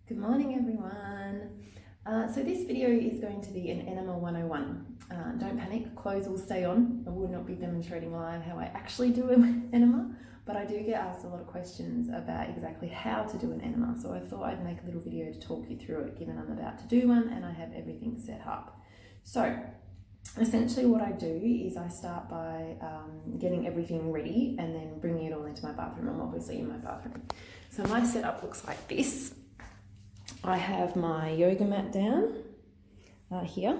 Good morning, everyone. So this video is going to be an Enema 101. Don't panic, clothes will stay on. I will not be demonstrating live how I actually do an enema, but I do get asked a lot of questions about exactly how to do an enema. So I thought I'd make a little video to talk you through it, given I'm about to do one and I have everything set up. So essentially what I do is I start by getting everything ready and then bringing it all into my bathroom. I'm obviously in my bathroom. So my setup looks like this. I have my yoga mat down here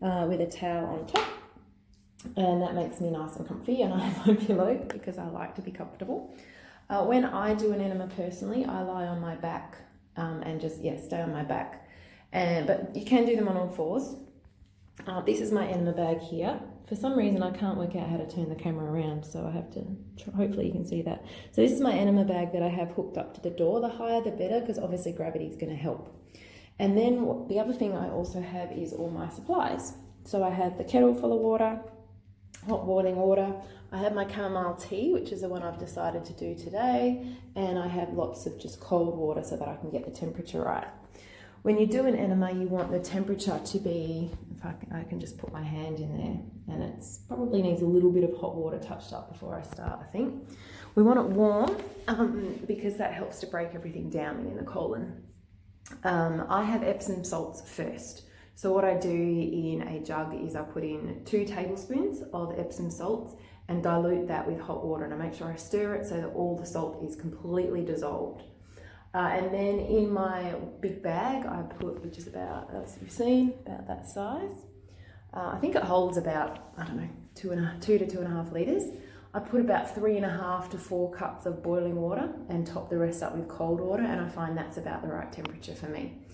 with a towel on top, and that makes me nice and comfy, and I have my pillow because I like to be comfortable. When I do an enema personally, I lie on my back and just stay on my back, but you can do them on all fours. This is my enema bag here. For some reason I can't work out how to turn the camera around, so I have to try. Hopefully you can see that. So this is my enema bag that I have hooked up to the door. The higher the better, because obviously gravity is going to help. And then the other thing I also have is all my supplies. So I have the kettle full of water, hot boiling water. I have my chamomile tea, which is the one I've decided to do today, and I have lots of just cold water so that I can get the temperature right. When you do an enema, you want the temperature to be, if I can just put my hand in there, and it's probably needs a little bit of hot water touched up before I start, I think. We want it warm because that helps to break everything down in the colon. I have Epsom salts first. So what I do in a jug is I put in 2 tablespoons of Epsom salts and dilute that with hot water, and I make sure I stir it so that all the salt is completely dissolved. And then in my big bag, I put, which is about, as you've seen, about that size. I think it holds about, I don't know, 2 to 2.5 litres. I put about 3.5 to 4 cups of boiling water and top the rest up with cold water, and I find that's about the right temperature for me.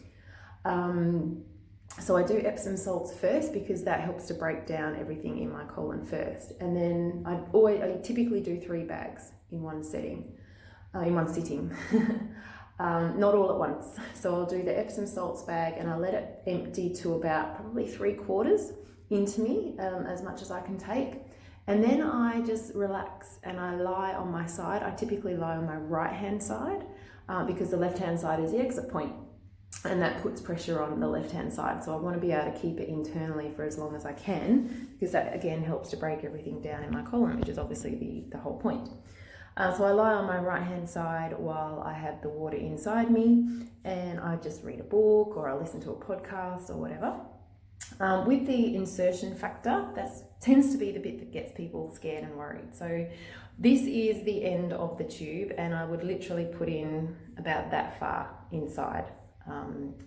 So I do Epsom salts first because that helps to break down everything in my colon first. And then I typically do 3 bags in one sitting. Not all at once. So I'll do the Epsom salts bag and I let it empty to about probably 3/4 into me, as much as I can take. And then I just relax and I lie on my side. I typically lie on my right hand side because the left hand side is the exit point, and that puts pressure on the left hand side. So I want to be able to keep it internally for as long as I can, because that again helps to break everything down in my colon, which is obviously the whole point. So I lie on my right hand side while I have the water inside me, and I just read a book or I listen to a podcast or whatever. With the insertion factor, that tends to be the bit that gets people scared and worried. So this is the end of the tube, and I would literally put in about that far inside,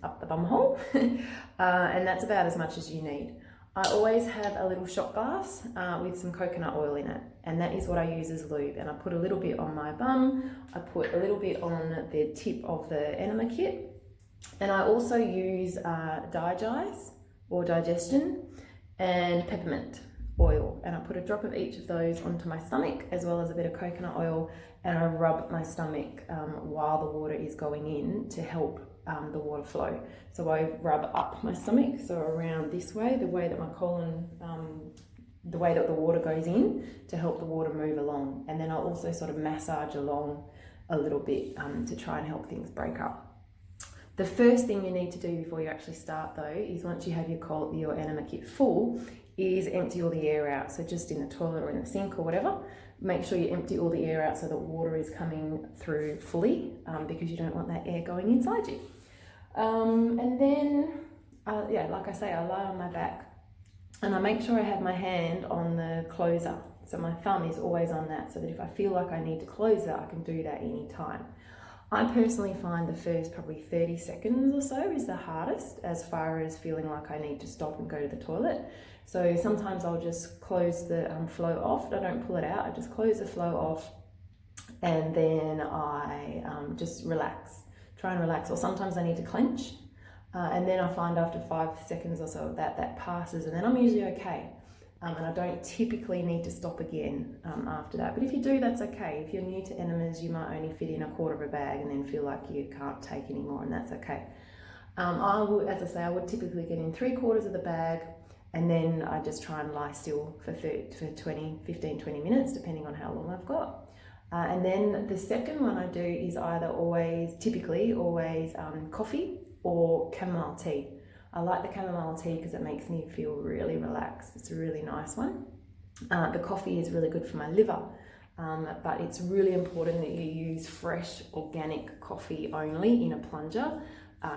up the bum hole, and that's about as much as you need. I always have a little shot glass with some coconut oil in it, and that is what I use as lube. And I put a little bit on my bum, I put a little bit on the tip of the enema kit, and I also use Digestive or digestion and peppermint oil, and I put a drop of each of those onto my stomach as well as a bit of coconut oil, and I rub my stomach while the water is going in to help the water flow. So I rub up my stomach, so around this way, the way that my colon, the way that the water goes in, to help the water move along. And then I'll also sort of massage along a little bit to try and help things break up. The first thing you need to do before you actually start though is, once you have your enema kit full, is empty all the air out. So just in the toilet or in the sink or whatever, make sure you empty all the air out so that water is coming through fully, because you don't want that air going inside you. And then, like I say, I lie on my back and I make sure I have my hand on the closer. So my thumb is always on that, so that if I feel like I need to close that, I can do that any time. I personally find the first probably 30 seconds or so is the hardest, as far as feeling like I need to stop and go to the toilet. So sometimes I'll just close the flow off. I don't pull it out, I just close the flow off, and then I just relax. Try and relax, or sometimes I need to clench, and then I find after 5 seconds or so that passes, and then I'm usually okay, and I don't typically need to stop again after that. But if you do, that's okay. If you're new to enemas, you might only fit in 1/4 of a bag and then feel like you can't take anymore, and that's okay. As I say, I would typically get in 3/4 of the bag, and then I just try and lie still for 15-20 minutes, depending on how long I've got. And then the second one I do is typically always coffee or chamomile tea. I like the chamomile tea because it makes me feel really relaxed. It's a really nice one. The coffee is really good for my liver, but it's really important that you use fresh organic coffee only in a plunger,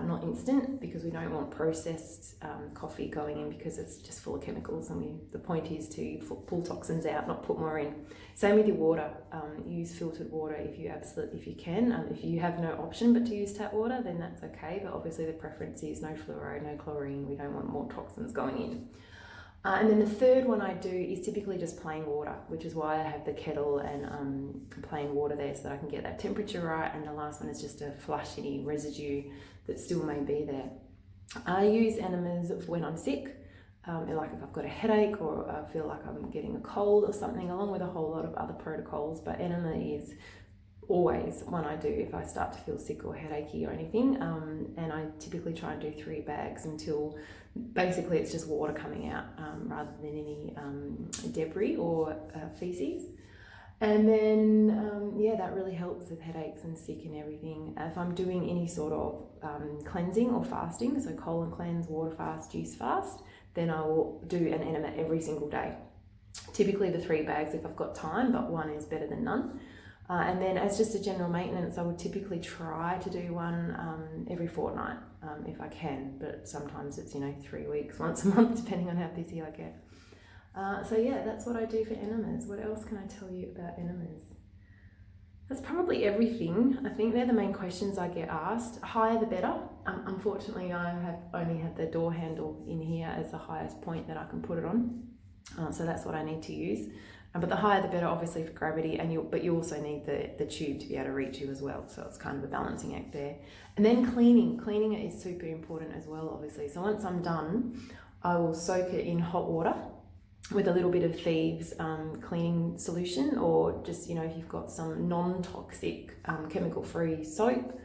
not instant, because we don't want processed coffee going in because it's just full of chemicals, and the point is to pull toxins out, not put more in. Same with your water. Use filtered water if you can. If you have no option but to use tap water, then that's okay, but obviously the preference is no fluoride, no chlorine. We don't want more toxins going in. And then the third one I do is typically just plain water, which is why I have the kettle and plain water there so that I can get that temperature right. And the last one is just to flush any residue that still may be there. I use enemas when I'm sick, like if I've got a headache or I feel like I'm getting a cold or something, along with a whole lot of other protocols. But enema is always one I do if I start to feel sick or headachy or anything, and I typically try and do 3 bags until basically it's just water coming out rather than any debris or feces. And then yeah, that really helps with headaches and sick and everything. If I'm doing any sort of cleansing or fasting, so colon cleanse, water fast, juice fast, then I will do an enema every single day. Typically the 3 bags if I've got time, but 1 is better than none. And then as just a general maintenance, I would typically try to do one every fortnight if I can, but sometimes it's 3 weeks, once a month, depending on how busy I get. So yeah, that's what I do for enemas. What else can I tell you about enemas? That's probably everything. I think they're the main questions I get asked. Higher the better. Unfortunately, I have only had the door handle in here as the highest point that I can put it on. So that's what I need to use. But the higher the better, obviously, for gravity, but you also need the tube to be able to reach you as well. So it's kind of a balancing act there. And then cleaning. Cleaning it is super important as well, obviously. So once I'm done, I will soak it in hot water with a little bit of Thieves cleaning solution, or just, if you've got some non-toxic chemical-free soap,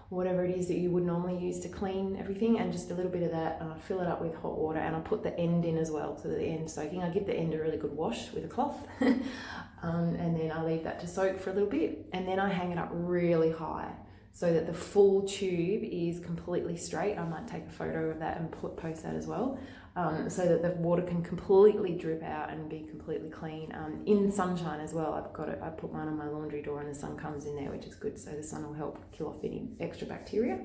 whatever it is that you would normally use to clean everything, and just a little bit of that, and I fill it up with hot water, and I put the end in as well, so that the end soaking. I give the end a really good wash with a cloth, and then I leave that to soak for a little bit, and then I hang it up really high so that the full tube is completely straight. I might take a photo of that and post that as well, so that the water can completely drip out and be completely clean. In sunshine as well, I put mine on my laundry door and the sun comes in there, which is good, so the sun will help kill off any extra bacteria.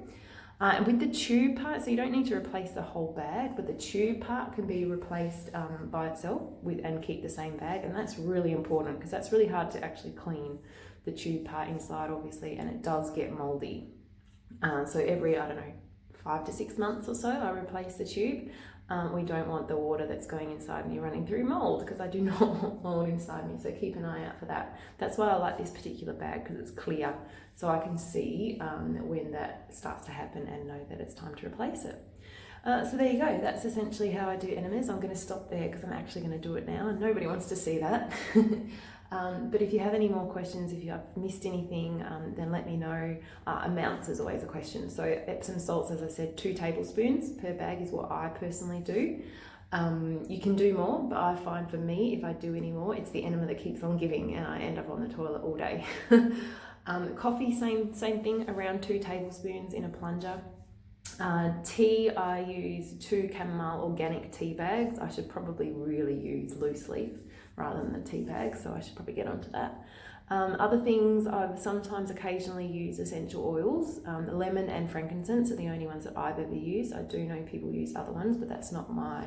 And with the tube part, so you don't need to replace the whole bag, but the tube part can be replaced by itself and keep the same bag, and that's really important because that's really hard to actually clean, the tube part inside, obviously, and it does get moldy. So every, 5 to 6 months or so, I replace the tube. We don't want the water that's going inside me running through mold, because I do not want mold inside me, so keep an eye out for that. That's why I like this particular bag, because it's clear, so I can see when that starts to happen and know that it's time to replace it. So there you go, that's essentially how I do enemas. I'm going to stop there because I'm actually going to do it now and nobody wants to see that. But if you have any more questions, if you have missed anything, then let me know. Amounts is always a question. So Epsom salts, as I said, 2 tablespoons per bag is what I personally do. You can do more, but I find for me, if I do any more, it's the enema that keeps on giving and I end up on the toilet all day. Coffee, same thing, around 2 tablespoons in a plunger. Tea, I use 2 chamomile organic tea bags. I should probably really use loose leaf rather than the tea bags, so I should probably get onto that. Other things, I've sometimes occasionally use essential oils. Lemon and frankincense are the only ones that I've ever used. I do know people use other ones, but that's not my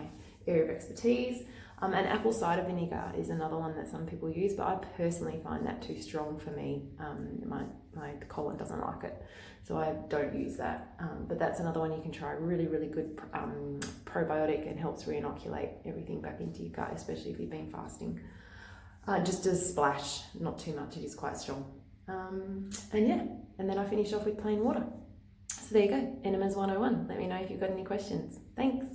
area of expertise. And apple cider vinegar is another one that some people use, but I personally find that too strong for me. My colon doesn't like it, so I don't use that. But that's another one you can try. Really, really good probiotic, and helps re-inoculate everything back into your gut, especially if you've been fasting. Just a splash, not too much, it is quite strong. And yeah, and then I finish off with plain water. So there you go, Enemas 101. Let me know if you've got any questions. Thanks.